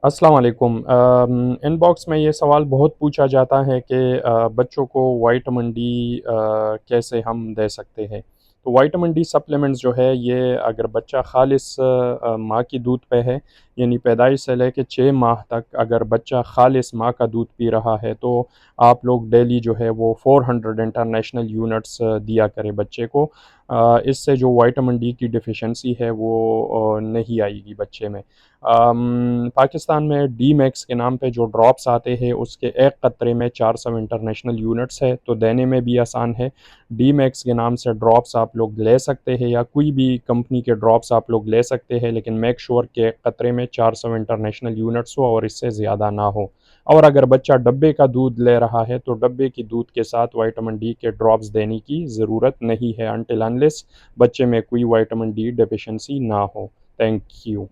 अस्सलाम वालेकुम। इनबॉक्स में ये सवाल बहुत पूछा जाता है कि बच्चों को विटामिन डी कैसे हम दे सकते हैं। तो विटामिन डी सप्लीमेंट्स जो है ये अगर बच्चा खालिस माँ की दूध पे है, यानी पैदाइश से लेके 6 माह तक अगर बच्चा खालिस माँ का दूध पी रहा है तो आप लोग डेली जो है वो 400 इंटरनेशनल यूनिट्स दिया करें बच्चे को। इससे जो विटामिन डी की डिफ़िशियंसी है वो नहीं आएगी बच्चे में। पाकिस्तान में डी मैक्स के नाम पे जो ड्रॉप्स आते हैं उसके एक कतरे में 400 इंटरनेशनल यूनिट्स है, तो देने में भी आसान है। डी मैक्स के नाम से ड्रॉप्स आप लोग ले सकते हैं या कोई भी कंपनी के ड्रॉप्स आप लोग ले सकते हैं, लेकिन मेक श्योर के एक कतरे में 400 इंटरनेशनल यूनिट्स हो और इससे ज़्यादा ना हो। और अगर बच्चा डब्बे का दूध ले रहा है तो डब्बे की दूध के साथ विटामिन डी के ड्रॉप्स देने की ज़रूरत नहीं है अनटिल अनलेस बच्चे में कोई विटामिन डी डेफिशिएंसी ना हो। Thank you.